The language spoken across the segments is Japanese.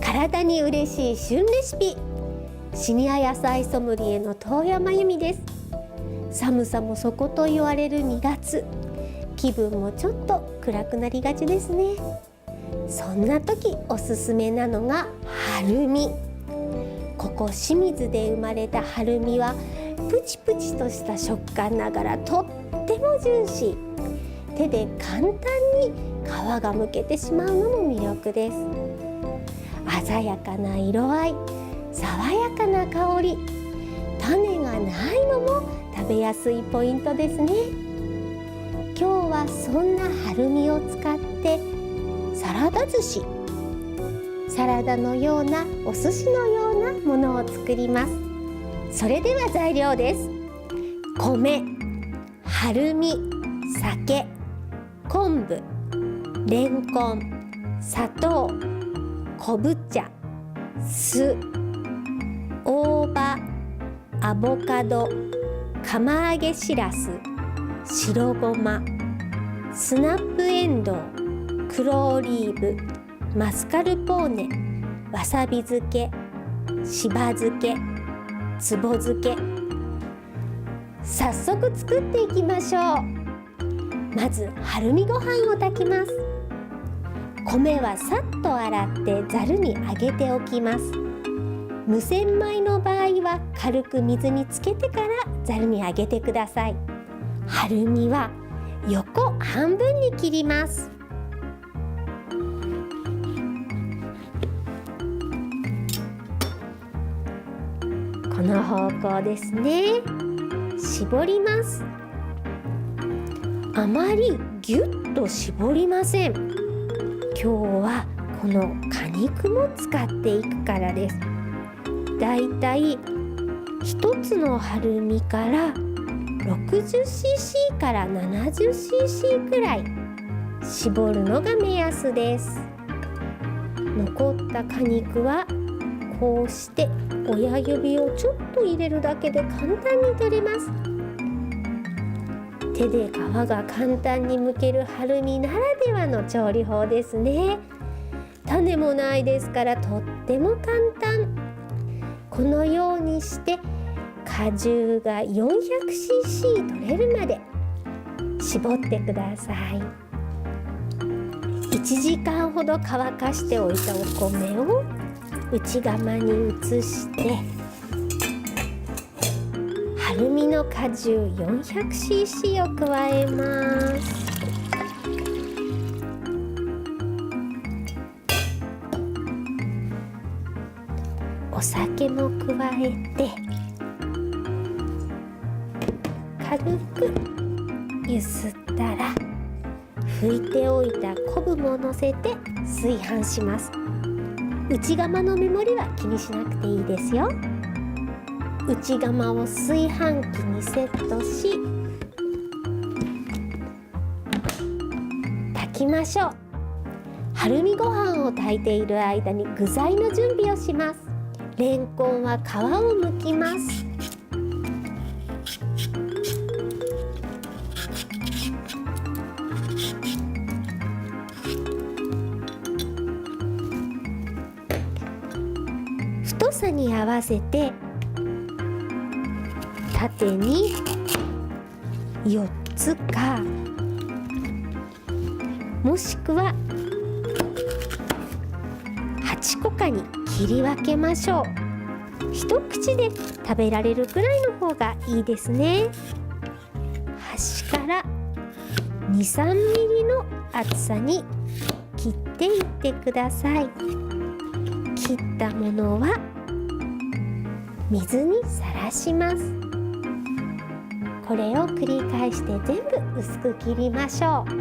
体に嬉しい旬レシピ、シニア野菜ソムリエの遠山由美です。寒さも底と言われる2月、気分もちょっと暗くなりがちですね。そんな時おすすめなのが春み。ここ清水で生まれた春みはプチプチとした食感ながらとってもジューシー。手で簡単に皮がむけてしまうのも魅力です。鮮やかな色合い、爽やかな香り、種がないのも食べやすいポイントですね。今日はそんな春みを使ってサラダ寿司、サラダのようなお寿司のようなものを作ります。それでは材料です。米、春み、酒、昆布、レンコン、砂糖、昆布茶、酢、大葉、アボカド、釜揚げしらす、白ごま、スナップエンドウ、黒オリーブ、マスカルポーネ、わさび漬け、しば漬け、つぼ漬け。早速作っていきましょう。まず春みご飯を炊きます。米はさっと洗ってざるにあげておきます。無洗米の場合は軽く水につけてからざるにあげてください。春みは横半分に切ります。この方向ですね。絞ります。あまりぎゅっと絞りません。今日はこの果肉も使っていくからです。だいたい1つの春みから 60cc から 70cc くらい絞るのが目安です。残った果肉はこうして親指をちょっと入れるだけで簡単に取れます。手で皮が簡単に剥ける春みならではの調理法ですね。種もないですからとっても簡単。このようにして果汁が 400cc 取れるまで絞ってください。1時間ほど乾かしておいたお米を内釜に移して春みの果汁 400cc を加えます。お酒も加えて軽くゆすったら拭いておいた昆布ものせて炊飯します。内釜の目盛りは気にしなくていいですよ。内釜を炊飯器にセットし炊きましょう。春みご飯を炊いている間に具材の準備をします。レンコンは皮を剥きます。太さに合わせて縦に4つかもしくは8個かに切り分けましょう。一口で食べられるくらいの方がいいですね。端から 2,3 ミリの厚さに切っていってください。切ったものは水にさらします。これを繰り返して全部薄く切りましょう。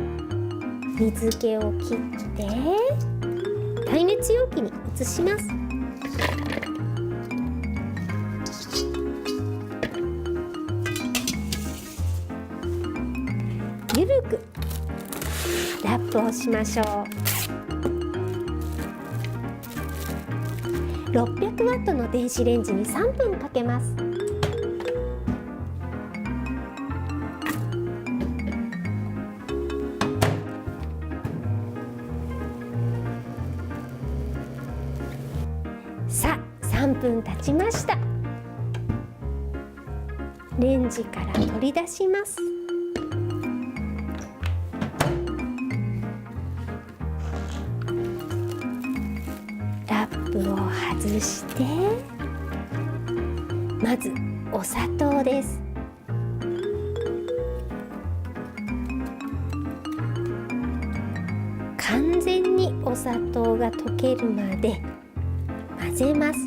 水気を切って耐熱容器に移します。ゆるくラップをしましょう。600ワットの電子レンジに3分かけます。分経ちました。レンジから取り出します。ラップを外して、まずお砂糖です。完全にお砂糖が溶けるまで混ぜます。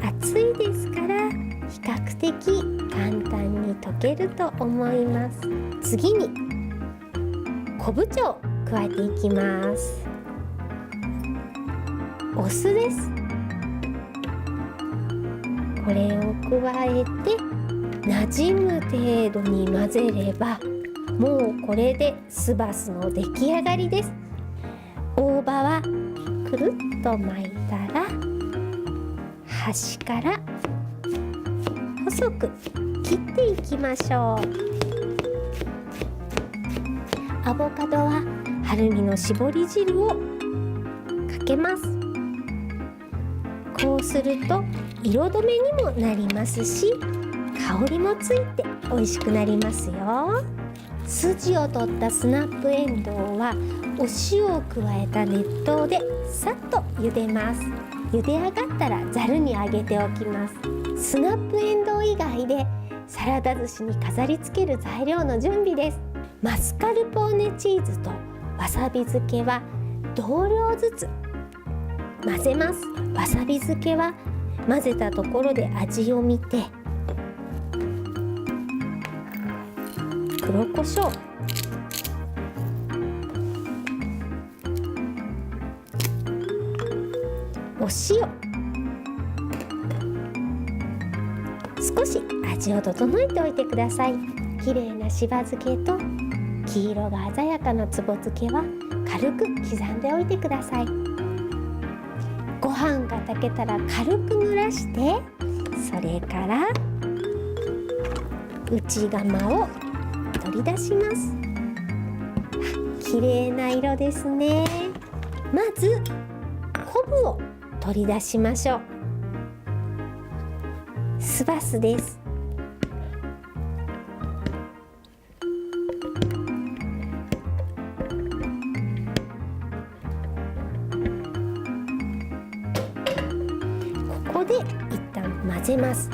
熱いですから比較的簡単に溶けると思います。次に昆布茶を加えていきます。お酢です。これを加えて馴染む程度に混ぜれば、もうこれで酢バスの出来上がりです。大葉はくるっと巻いたら、端から細く切っていきましょう。アボカドははるみの絞り汁をかけます。こうすると色止めにもなりますし、香りもついて美味しくなりますよ。筋を取ったスナップエンドウはお塩を加えた熱湯でさっと茹でます。茹で上がったらざるにあげておきます。スナップエンドウ以外でサラダ寿司に飾り付ける材料の準備です。マスカルポーネチーズとわさび漬けは同量ずつ混ぜます。わさび漬けは混ぜたところで味を見て、黒胡椒、お塩、少し味を整えておいてください。きれいなしば漬けと黄色が鮮やかなつぼ漬けは軽く刻んでおいてください。ご飯が炊けたら軽く蒸らして、それから内釜を取り出します。きれいな色ですね。まず昆布を取り出しましょう。酢バスです。ここで一旦混ぜます。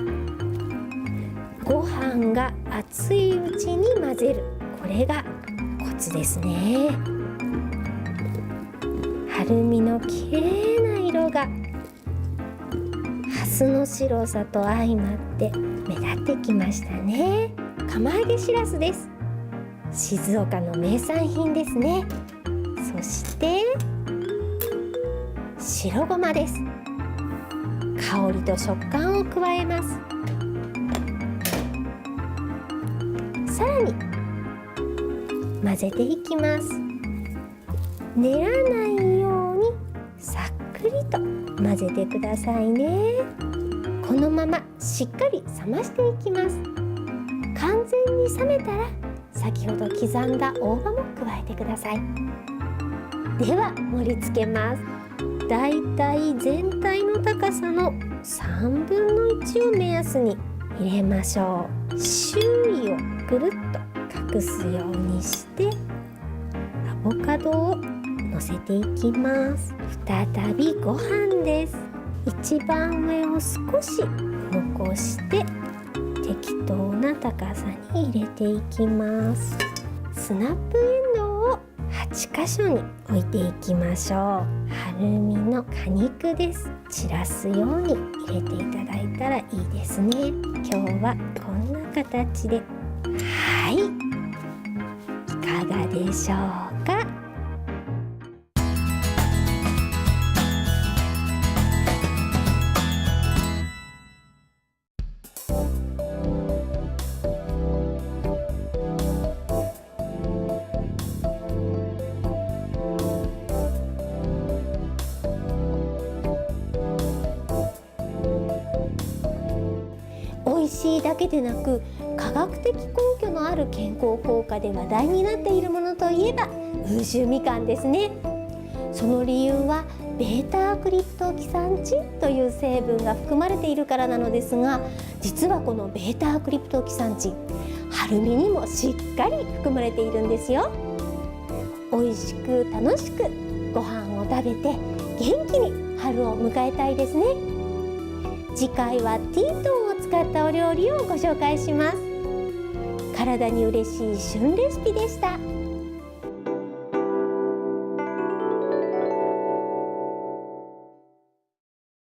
ご飯が熱いうちに混ぜる、これがコツですね。はるみのきれいな色がハスの白さと相まって目立ってきましたね。釜揚げしらすです。静岡の名産品ですね。そして白ごまです。香りと食感を加えます。さらに混ぜていきます。練らないようにさっくりと混ぜてくださいね。このまましっかり冷ましていきます。完全に冷めたら先ほど刻んだ大葉も加えてください。では盛り付けます。だいたい全体の高さの3分の1を目安に入れましょう。周囲をぐるっと隠すようにしてアボカドを乗せていきます。再びご飯です。一番上を少し残して適当な高さに入れていきます。スナップエンドウを8箇所に置いていきましょう。はるみの果肉です。散らすように入れていただいたらいいですね。今日はこんな形で、はい、いかがでしょうか。美味しいだけでなく科学的根拠のある健康効果で話題になっているものといえば温州みかんですね。その理由はベータクリプトキサンチンという成分が含まれているからなのですが、実はこのベータクリプトキサンチン、春実にもしっかり含まれているんですよ。美味しく楽しくご飯を食べて元気に春を迎えたいですね。次回はティートンを使ったお料理をご紹介します。体に嬉しい旬レシピでした。